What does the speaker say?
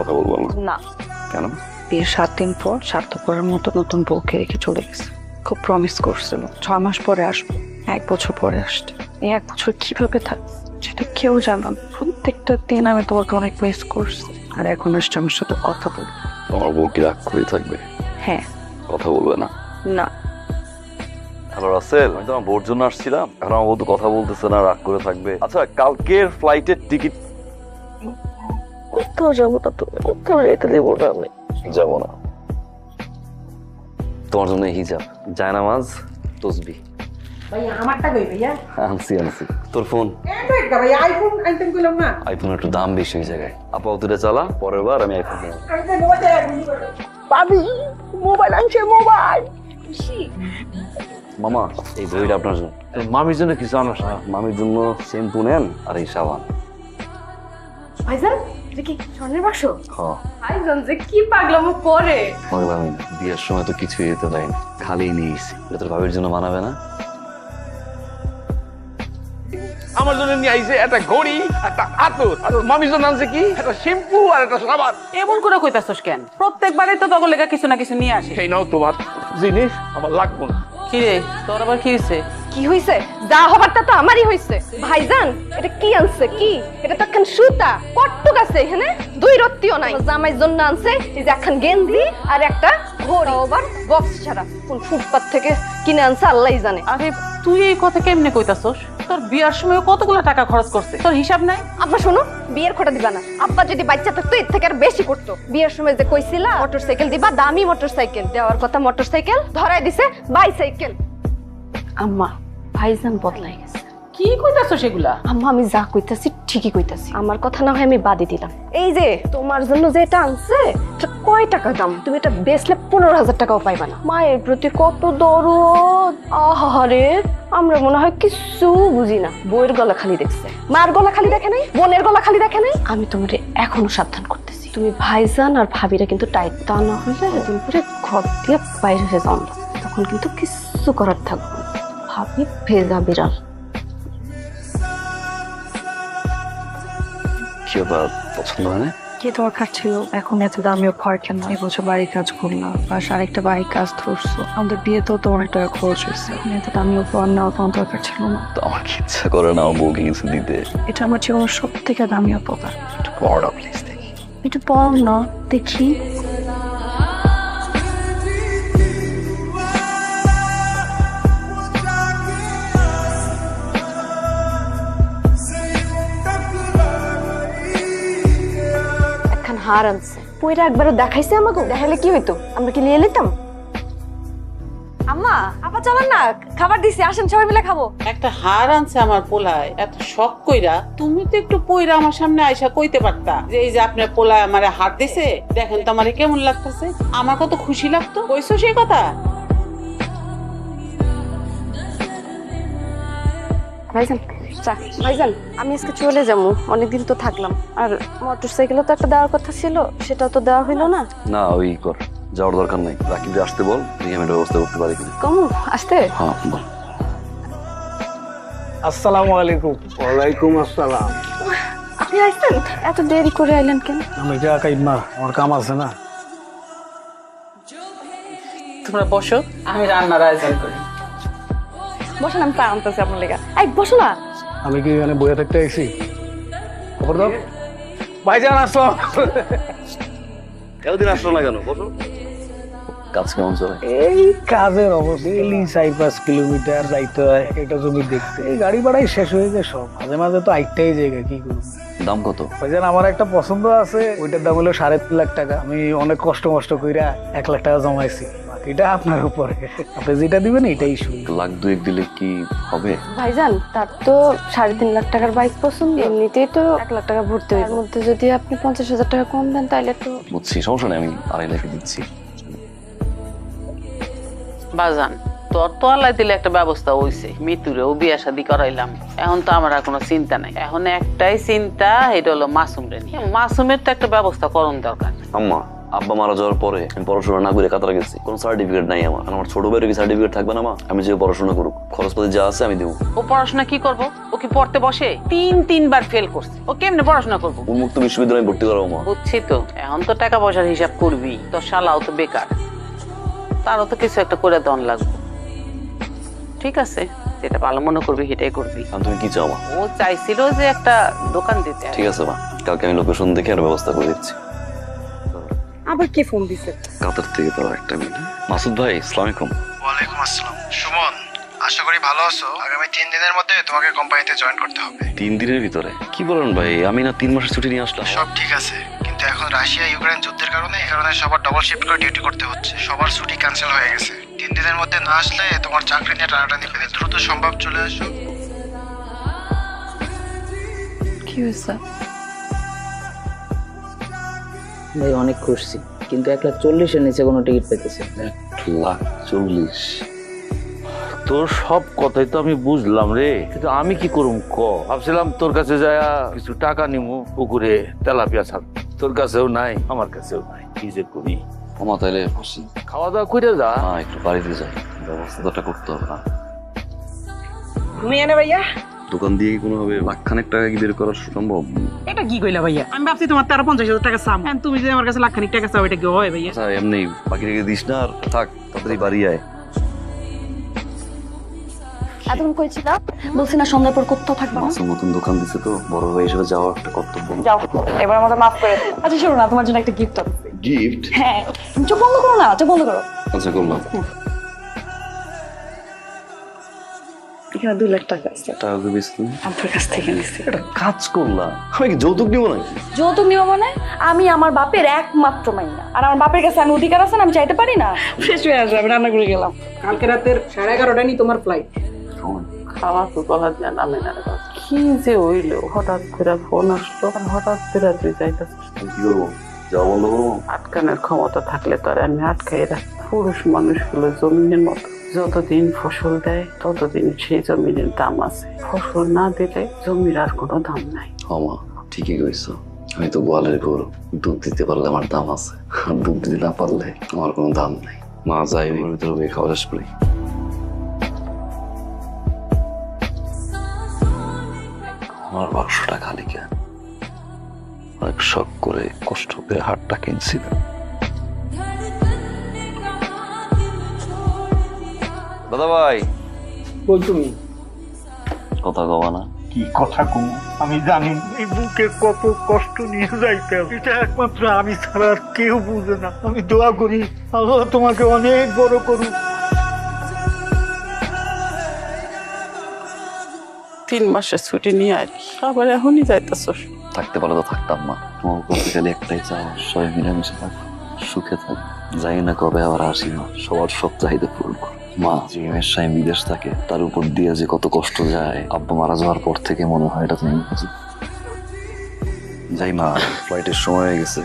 কথা বলবো না। না, কেন? বিয়ের 7 দিন পর স্বার্থপরের মতো নতুন বউকে রেখে চলে গেছে। খুব প্রমিস করছিল 6 মাস পরে আসবো, 1 বছর পরে আসতে। এই 1 বছর কিভাবে থাকবে সেটা কেউ জানে না। প্রত্যেকটা দিন আমি তোমাকে অনেক মিস করছি, আর এখন আসছে আমার সাথে কথা বলবো। তোমার বউ কি রাগ করে থাকবে? হ্যাঁ। কথা বলবে না? না। হ্যালো রাসেল, আমি তোমার বউর জন্য আসছিলাম, এখন আমার বউ তো কথা বলতেছে না, রাগ করে থাকবে। আচ্ছা, কালকের ফ্লাইটের টিকিট? কোথাও যাবো না, তো কোথাও যেতে দেবো না আমি। যাবো না। তোমার জন্য হিজাব, জায়নামাজ, তসবি। ভাইয়া আমারটা কই ভাইয়া? আনছি। তোর ফোন? একটা ভাইয়া আইফোন আনতেন কইলাম না। আইফোন একটু দাম বেশি ওই জায়গায়। আপাতত এটা চালা, পরের বার আমি আইফোন নেব। আমি তো মোবাইল ভাবি মোবাইল আনছে মোবাইল। মামা, এই দইটা আপনার জন্য। মামির জন্য কিছু আনাস না? মামির জন্য শ্যাম্পু নেন আর এই সাবান। ভাইজান এটা কি স্বর্ণের বাক্স? হ্যাঁ, ভাইজান যে কি পাগলামো করে। পাগলামি না, বিয়ের সময় তো কিছুই যেতে দেয় না, খালি নিয়ে এসেছি। এটা তোর ভাবির জন্য মানাবে না? আমার জন্য নিয়ে আইছে একটা ঘড়ি, একটা আতর, আর ওর মামির জন্য আনছে কি একটা শ্যাম্পু আর একটা সাবান। এমন করে কইতাছস কেন? প্রত্যেকবারে তো তখন লেগা কিছু না কিছু নিয়ে আসে। সেই নাও তোমার জিনিস, আমার লাগবো না। কি রে, তোর আবার কি হয়েছে? কি হইছে? যা হবার তা তো আমারই হইছে। ভাইজান এটা কি আনছে? কি এটা তো একখান সুতা কট্টুক আছে এখানে, 2 রত্তিও নাই। জামাইর জন্য আনছে এই যে একখান গেঞ্জি আর একটা ঘড়ি, আবার বক্স ছাড়া। কোন ফুটপাত থেকে কিনে আনছে আল্লাহই জানে। আরে তুই এই কথা কেমনে কইতাছস? তোর বিয়ার সময় কতগুলো টাকা খরচ করছে, তোর হিসাব নাই? আব্বা শোনো, বিয়ের খোটা দিবা না। আব্বা যদি বাচ্চা থাকতো এর থেকে আর বেশি করতো। বিয়ের সময় যে কইছিলা মোটরসাইকেল দিবা, দামি মোটরসাইকেল দেওয়ার কথা, মোটরসাইকেল ধরাই দিছে বাইসাইকেল। আম্মা, ভাইজান বদলাই গেছে। কি কইতাছস সেগুলা? আম্মা আমি যা কইতাছি ঠিকই কইতাছি, আমার কথা না হয় আমি বাদই দিলাম। এই যে তোমার জন্য যেটা আনছে এটা কয় টাকা দাম? তুমি এটা বেচলে 15,000 টাকাও পাইবা না। মায়ের প্রতি কত দরদ। আহারে, আমরা মনে হয় কিছু বুঝি না। বইয়ের গলা খালি দেখছে, মার গলা খালি দেখে নাই, বোনের গলা খালি দেখে নাই। আমি তোমারে এখনো সাবধান করতেছি, তুমি ভাইজান আর ভাবিরা কিন্তু টাইট, তা না হলে একদিন পরে ঘর দিয়ে বাইরে হয়ে যাও না, তখন কিন্তু কিছু করার থাকবে না। ভাবি ভেজা বিড়াল। কি ব্যাপার, পছন্দ হয় না? কি দরকার ছিল এখন এত দামিও ঘর কেন? এই বছর বাড়ির কাজ করলাম, আর আরেকটা বাড়ির কাজ ধরছো। আমাদের বিয়েতেও তো অনেক টাকা খরচ হয়েছে, এত দামিও ঘর নেওয়ার কোনো দরকার ছিল না। তো আমার কি ইচ্ছা করে না আমার বউকে কিছু দিতে? এটা আমার জীবনের সব থেকে দামি উপকার। একটু বড় প্লিজ দেখি। একটু বল না দেখি। একখান হার আনছে, পয়রা একবারও দেখাইছে আমাকে। দেখাইলে কি হইতো? আমরা কি নিয়ে নিতাম? আম্মা, আপা চলেন না, খাবার দিছি, আসেন সবাই মিলে খাবো। একটা হার আনছে আমার পোলায়, এত শখ কইরা তুমি তো একটু পইরা আমার সামনে আইসা কইতে পারতা যে এই যে আপনার পোলায় আমারে হার দিছে, দেখেন তো আমারে কেমন লাগতেছে। আমার কত খুশি লাগতো। কইছো সেই কথা? ভাইজান চা। ভাইজান আমি আজকে চলে যাবো, অনেকদিন তো থাকলাম। আর মোটরসাইকেলও তো একটা দেওয়ার কথা ছিল, সেটাও তো দেওয়া হইলো না। না, ওই কর, যাওয়ার দরকার নাই। রাকিব যে আসতে বল, দেখি আমি একটা ব্যবস্থা করতে পারি কিনা। কমু আসতে? হ্যাঁ বল। আসসালামু আলাইকুম। ওয়ালাইকুম আসসালাম। আপনি আসছেন? এত দেরি করে আইলেন কেন? আমি যা কাইমা, আমার কাম আছে না। তোমরা বসো, আমি রান্নার আয়োজন করি। বসেন, আমি চা আনতেছি আপনার লেগা। এই বসো না। আমি কি এখানে বইয়া থাকতে আইছি? খবর দাও। ভাইজান আসো। এতদিন আসলো না কেন? বসো। কাজ কেমন চলে? এই কাজের অবস্থা, ডেইলি 4-5 কিলোমিটার যাইতে হয় একটা জমি দেখতে। এই গাড়ি ভাড়াই শেষ হয়ে যায় সব। মাঝে মাঝে তো আইটাই জায়গা, কি করবো। দাম কত? ভাইজান আমার একটা পছন্দ আছে, ওইটার দাম হলো 3.5 লাখ টাকা। আমি অনেক কষ্ট কইরা 1 লাখ টাকা জমাইছি। বাকিটা আপনার উপরে, আপনি যেটা দিবেন এটাই শুনি। 1,02,1 দিলে কি হবে? ভাইজান তার তো 3.5 লাখ টাকার বাইক পছন্দ, এমনিতেই তো 1 লাখ টাকা ভরতে হবে। এর মধ্যে যদি আপনি 50,000 টাকা কম দেন তাহলে তো। বুঝছি, সমস্যা নেই, আমি 2.5 লাখ দিচ্ছি। বাজান তোর তো আল্লাহ দিলে একটা ব্যবস্থা হইছে, মৃত্যুরেও বিয়া শাদী করাইলাম। এখন তো আমার আর কোনো চিন্তা নাই। এখন একটাই চিন্তা, এটা হলো মাসুম রে নিয়ে। মাসুমের তো একটা ব্যবস্থা করণ দরকার। আম্মা, আব্বা মারা যাওয়ার পরে আমি পড়াশোনা না করে কাতারে গেছি, কোনো সার্টিফিকেট নাই আমার। আর আমার ছোট ভাইয়ের কি সার্টিফিকেট থাকবে না মা? আমি যে পড়াশোনা করুক, খরচপাতি যা আছে আমি দেবো। ও পড়াশোনা কি করবো? ও কি পড়তে বসে? তিনবার ফেল করছে, ও কেমনে পড়াশোনা করবো? উন্মুক্ত বিশ্ববিদ্যালয়ে ভর্তি করাবো মা। বুঝছি তো, এখন তো টাকা পয়সার হিসাব করবি, তো শালাও তো বেকার, তারও তো কিছু একটা করে দেওয়ান লাগবে। ঠিক আছে, যেটা ভালো মনে করবি সেটাই করবি। আর তুমি কি চাও মা? ও চাইছিল যে একটা দোকান দিতে। ঠিক আছে মা, কালকে আমি লোকেশন দেখে আর ব্যবস্থা করে দিচ্ছি। আবার কে ফোন দিছে? কাতার থেকে তো একটা মিনিট। মাসুদ ভাই, আসসালামু আলাইকুম। ওয়ালাইকুম আসসালাম। সুমন, আশা করি ভালো আছো। আগামী 3 দিনের মধ্যে তোমাকে কোম্পানিতে জয়েন করতে হবে। 3 দিনের ভিতরে? কি বলেন ভাই, আমি না 3 মাসের ছুটি নিয়ে আসলাম। সব ঠিক আছে, কিন্তু এখন রাশিয়া ইউক্রেন যুদ্ধের কারণে সবার ডবল শিফট করে ডিউটি করতে হচ্ছে। সবার ছুটি ক্যান্সেল হয়ে গেছে। 3 দিনের মধ্যে না আসলে তোমার চাকরি নিয়ে টানাটানি পেতে দ্রুত সম্ভব চলে আসো। কি হয়েছে? ভাই অনেক খুশি, কিন্তু 1,40,000-এর নিচে কোনো টিকিট পেতেছে। 1,40,000? তোর সব কথাই তো আমি বুঝলাম রে, কিন্তু আমি কি করুম ক? ভাবছিলাম তোর কাছে যায় কিছু টাকা নিমু, পুকুরে তেলাপিয়া ছাড়। তোর কাছেও নাই, আমার কাছেও নাই, কি যে করি। মামা তাইলে বসি, খাওয়া দাওয়া করে যা। না একটু বাড়িতে যাই, ব্যবস্থাটা করতে হবে না। তুমি এনে ভাইয়া দোকান দিয়ে কি কোনোভাবে লাখখানেক টাকা কি বের করা সম্ভব? এটা কি কইলা ভাইয়া? আমি ভাবছি তোমার 50,000 টাকা চাম, তুমি যে আমার কাছে লাখখানিক টাকা চাও, এটা কি হয় ভাইয়া? আচ্ছা এমনি বাকি রেখে দিস না, আর থাক, তাড়াতাড়ি বাড়ি আয়। এতক্ষণ কইছিলাম, বলছি না সন্ধ্যার পর কোথাও থাকবা না। মাসুম নতুন দোকান দিছে তো, বড় ভাই হিসেবে যাওয়া একটা কর্তব্য। যাও, এবার আমাদের মাফ করে দিও। আচ্ছা শোনো না, তোমার জন্য একটা গিফট আছে। গিফট? হ্যাঁ, চোখ বন্ধ করো না, চোখ বন্ধ করো। আচ্ছা করলাম। এখানে 2 লাখ টাকা আছে, টাকা দিয়ে বেচতে আপনার কাছ থেকে নিচ্ছি। একটা কাজ করলাম, আমি কি যৌতুক নিবো নাকি? যৌতুক নিয়ম মানে আমি আমার বাপের একমাত্র মাইনা, আর আমার বাপের কাছে আমি অধিকার আছে না, আমি চাইতে পারি না? ফ্রেশ হয়ে আসবে, আমি রান্না করে গেলাম। কালকে রাতের 11:30 নি তোমার ফ্লাইট। খাওয়া তো গলা দিয়ে নামে না রে বাবা। কি যে হইলো, হঠাৎ করে ফোন আসলো, আর হঠাৎ করে তুই যাইতেছিস। কি করবো, যাওয়া বন্ধ করবো? আটকানোর ক্ষমতা থাকলে তো আর আমি আটকাই রাখি। পুরুষ মানুষ হলো জমিনের মতো, যতদিন ফসল দেয় ততদিন সেই জমিনের দাম আছে, ফসল না দিলে জমির আর কোনো দাম নাই। আমা ঠিকই কইছো, আমি তো গোয়ালের গরু, দুধ দিতে পারলে আমার দাম আছে, আর দুধ দিতে না পারলে আমার কোনো দাম নাই। মা যাই ভিতরে খাওয়া শেষ করি। আমার বাক্সটা খালি কেন? অনেক শখ করে কষ্ট করে হাটটা কিনছিলাম। দাদা ভাই, বল তুমি কথা কবা না? কি কথা কম, আমি জানি এই বুকে কত কষ্ট নিয়ে যাইতে হবে। এটা একমাত্র আমি ছাড়া আর কেউ বুঝে না। আমি দোয়া করি আল্লাহ তোমাকে অনেক বড় করুক। 3 মাসের ছুটি নিয়ে আর কি, আবার এখনই যাইতেছস? থাকতে পারলে তো থাকতাম মা, তোমার কাছে খালি একটাই চাও, সবাই মিলেমিশে থাক, সুখে থাক। যাই না কবে আবার আসি না, সবার সব চাহিদা পূরণ করো। মা যে মেয়ের স্বামী বিদেশ থাকে, তার উপর দিয়ে যে কত কষ্ট যায়, আব্বা মারা যাওয়ার পর থেকে মনে হয় এটা তুমি বুঝো। যাই মা, ফ্লাইটের সময় হয়ে গেছে।